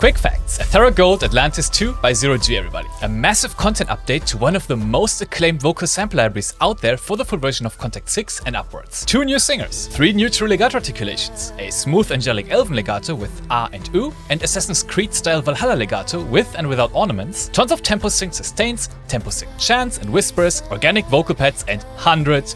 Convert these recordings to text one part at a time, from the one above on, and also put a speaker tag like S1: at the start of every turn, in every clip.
S1: Quick facts: Ethera Gold Atlantis 2 by Zero G, everybody. A massive content update to one of the most acclaimed vocal sample libraries out there for the full version of Kontakt 6 and upwards. 2 new singers, 3 new true legato articulations, a smooth angelic Elven legato with A and U, and Assassin's Creed style Valhalla legato with and without ornaments, tons of tempo sync sustains, tempo sync chants and whispers, organic vocal pads, and hundreds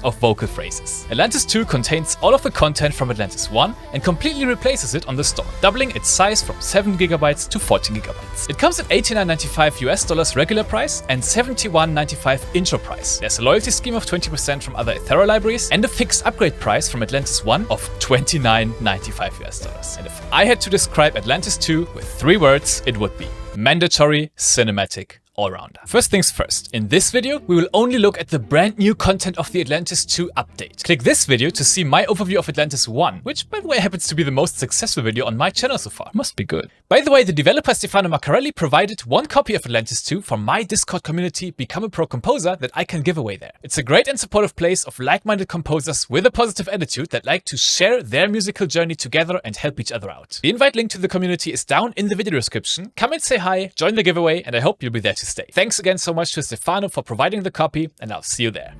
S1: of vocal phrases. Atlantis 2 contains all of the content from Atlantis 1 and completely replaces it on the store, doubling its size from 7GB to 14GB. It comes at $89.95 regular price and $71.95 intro price. There's a loyalty scheme of 20% from other Ethera libraries and a fixed upgrade price from Atlantis 1 of $29.95. And if I had to describe Atlantis 2 with 3 words, it would be mandatory cinematic all-rounder. First things first, in this video, we will only look at the brand new content of the Atlantis 2 update. Click this video to see my overview of Atlantis 1, which by the way happens to be the most successful video on my channel so far. Must be good. By the way, the developer Stefano Maccarelli provided 1 copy of Atlantis 2 from my Discord community, Become a Pro Composer, that I can give away there. It's a great and supportive place of like-minded composers with a positive attitude that like to share their musical journey together and help each other out. The invite link to the community is down in the video description. Come and say hi, join the giveaway, and I hope you'll be there to stay. Thanks again so much to Stefano for providing the copy, and I'll see you there.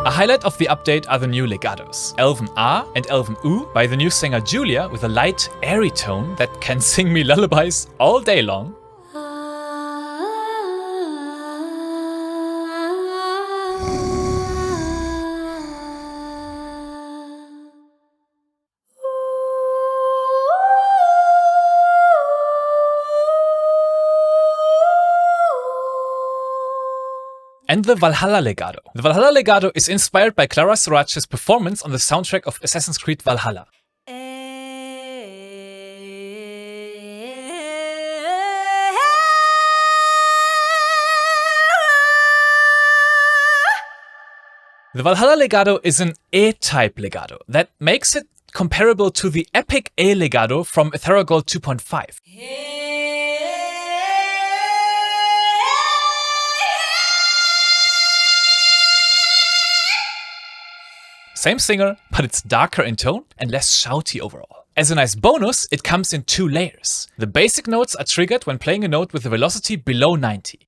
S1: A highlight of the update are the new legatos, Elven A and Elven U by the new singer Julia, with a light, airy tone that can sing me lullabies all day long. And the Valhalla legato. The Valhalla legato is inspired by Clara Sorach's performance on the soundtrack of Assassin's Creed Valhalla. The Valhalla legato is an A-type legato that makes it comparable to the epic A legato from Ethera Gold 2.5. Same singer, but it's darker in tone and less shouty overall. As a nice bonus, it comes in 2 layers. The basic notes are triggered when playing a note with a velocity below 90.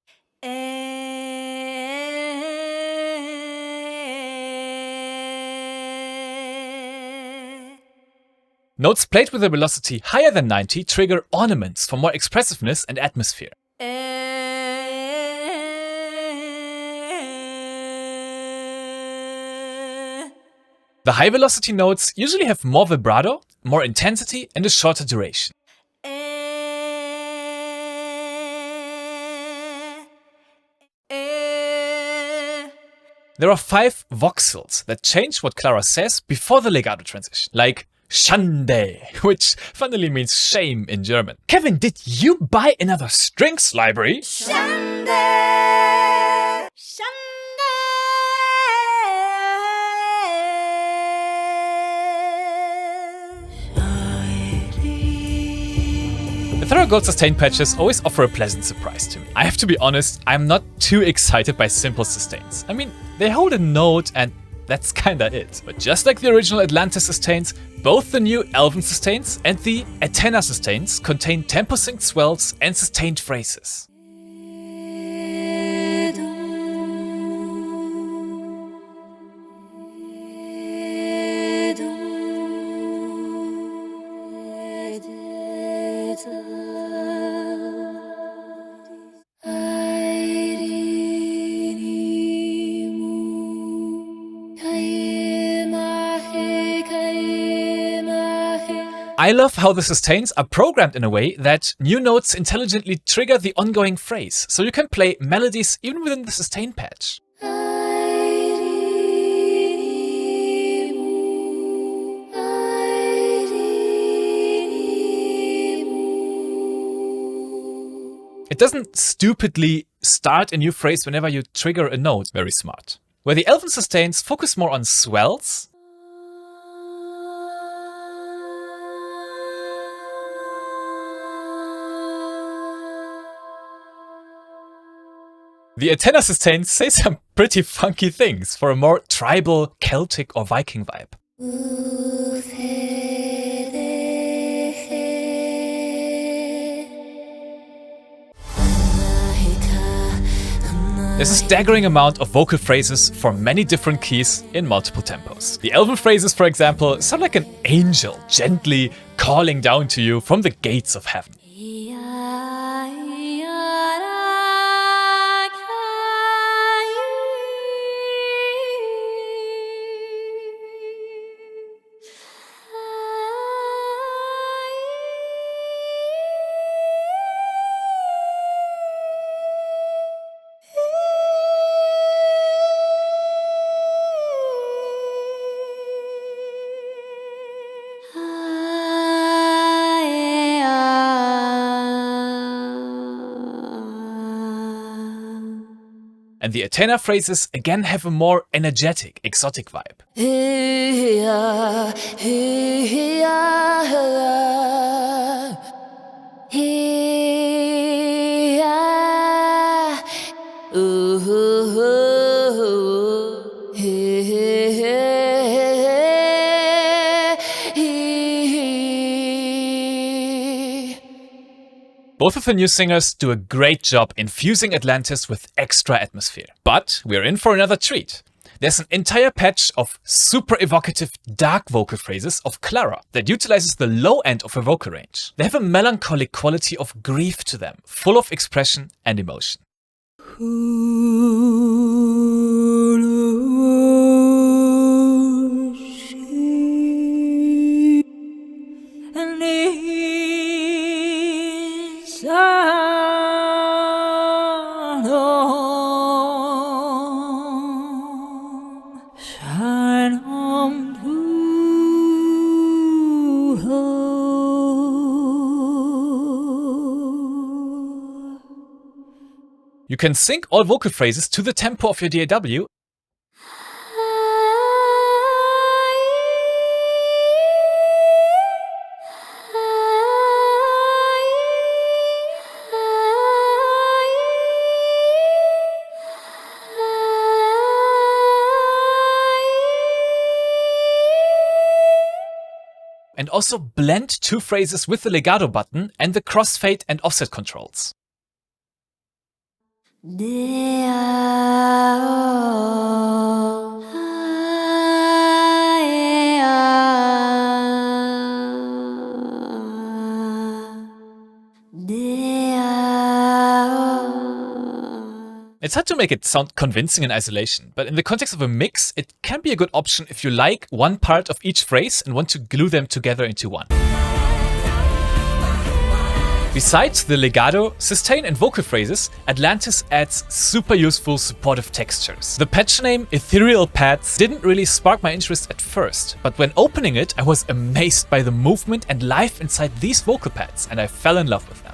S1: Notes played with a velocity higher than 90 trigger ornaments for more expressiveness and atmosphere. The high velocity notes usually have more vibrato, more intensity, and a shorter duration. There are 5 voxels that change what Clara says before the legato transition, like Schande, which funnily means shame in German. Kevin, did you buy another strings library?
S2: Schande!
S1: Ethera Gold sustain patches always offer a pleasant surprise to me. I have to be honest, I'm not too excited by simple sustains. I mean, they hold a note and that's kinda it. But just like the original Atlantis sustains, both the new Elven sustains and the Atena sustains contain tempo synced swells and sustained phrases. I love how the sustains are programmed in a way that new notes intelligently trigger the ongoing phrase, so you can play melodies even within the sustain patch. It doesn't stupidly start a new phrase whenever you trigger a note. Very smart. Where the Elven sustains focus more on swells, the Atena sustains say some pretty funky things for a more tribal, Celtic or Viking vibe. There's a staggering amount of vocal phrases for many different keys in multiple tempos. The Elven phrases, for example, sound like an angel gently calling down to you from the gates of heaven. And the Atena phrases again have a more energetic, exotic vibe. Both of the new singers do a great job infusing Atlantis with extra atmosphere. But we're in for another treat. There's an entire patch of super evocative dark vocal phrases of Clara that utilizes the low end of her vocal range. They have a melancholic quality of grief to them, full of expression and emotion. You can sync all vocal phrases to the tempo of your DAW . And also blend two phrases with the legato button and the crossfade and offset controls. It's hard to make it sound convincing in isolation, but in the context of a mix, it can be a good option if you like one part of each phrase and want to glue them together into one. Besides the legato, sustain and vocal phrases, Atlantis adds super useful supportive textures. The patch name Ethereal Pads didn't really spark my interest at first, but when opening it, I was amazed by the movement and life inside these vocal pads, and I fell in love with them.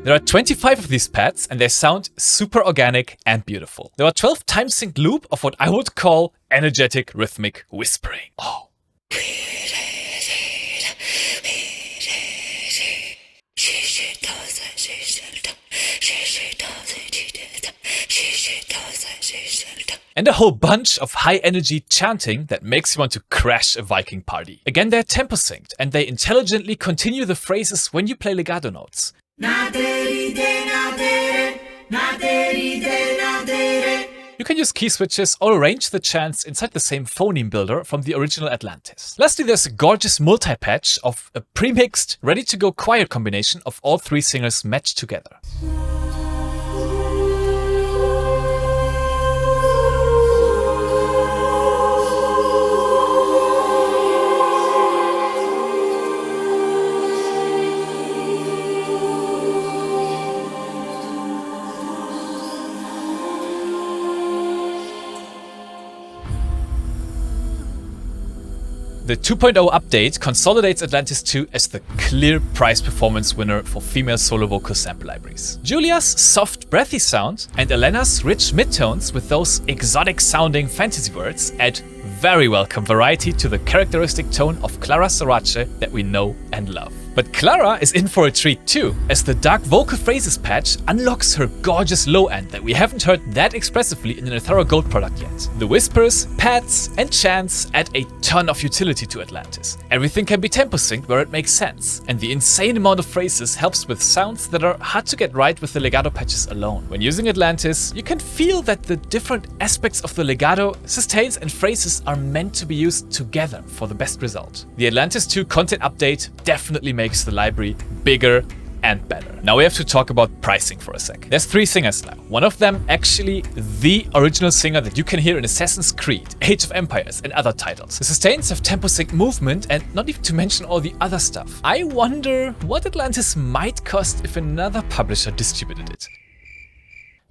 S1: There are 25 of these pads and they sound super organic and beautiful. There are 12 time-synced loop of what I would call energetic rhythmic whispering. Oh. And a whole bunch of high-energy chanting that makes you want to crash a Viking party. Again, they're tempo synced and they intelligently continue the phrases when you play legato notes. You can use key switches or arrange the chants inside the same phoneme builder from the original Atlantis. Lastly, there's a gorgeous multi-patch of a pre-mixed, ready-to-go choir combination of all three singers matched together. The 2.0 update consolidates Atlantis 2 as the clear price-performance winner for female solo vocal sample libraries. Julia's soft, breathy sound and Elena's rich midtones with those exotic-sounding fantasy words add very welcome variety to the characteristic tone of Clara Sorace that we know and love. But Clara is in for a treat too, as the dark vocal phrases patch unlocks her gorgeous low end that we haven't heard that expressively in an Ethera Gold product yet. The whispers, pats, and chants add a ton of utility to Atlantis. Everything can be tempo synced where it makes sense, and the insane amount of phrases helps with sounds that are hard to get right with the legato patches alone. When using Atlantis, you can feel that the different aspects of the legato, sustains, and phrases are meant to be used together for the best result. The Atlantis 2 content update definitely makes the library bigger and better. Now we have to talk about pricing for a sec. There's 3 singers now. One of them actually the original singer that you can hear in Assassin's Creed, Age of Empires, and other titles. The sustains have tempo sync movement, and not even to mention all the other stuff. I wonder what Atlantis might cost if another publisher distributed it.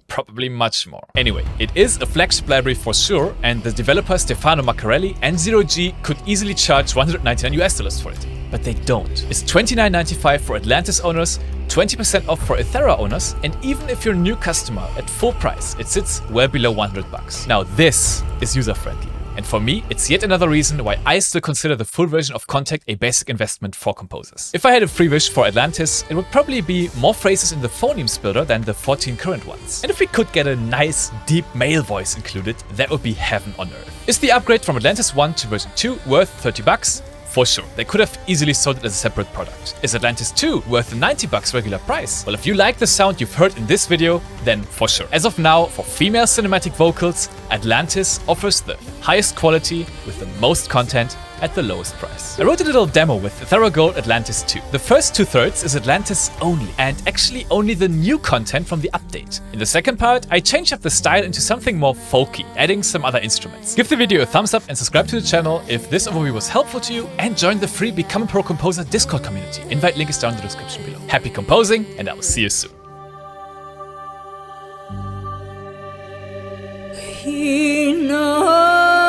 S1: Probably much more. Anyway, it is a flagship library for sure, and the developers Stefano Maccarelli and Zero G could easily charge $199 for it. But they don't. It's $29.95 for Atlantis owners, 20% off for Ethera owners, and even if you're a new customer at full price, it sits well below $100. Now this is user-friendly. And for me, it's yet another reason why I still consider the full version of Kontakt a basic investment for composers. If I had a free wish for Atlantis, it would probably be more phrases in the phonemes builder than the 14 current ones. And if we could get a nice, deep male voice included, that would be heaven on earth. Is the upgrade from Atlantis 1 to version 2 worth $30? For sure, they could have easily sold it as a separate product. Is Atlantis 2 worth the $90 regular price? Well, if you like the sound you've heard in this video, then for sure. As of now, for female cinematic vocals, Atlantis offers the highest quality with the most content at the lowest price. I wrote a little demo with Ethera Gold Atlantis 2. The first 2/3 is Atlantis only, and actually only the new content from the update. In the second part, I changed up the style into something more folky, adding some other instruments. Give the video a thumbs up and subscribe to the channel if this overview was helpful to you, and join the free Become a Pro Composer Discord community. Invite link is down in the description below. Happy composing, and I will see you soon.
S2: He knows.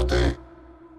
S3: Te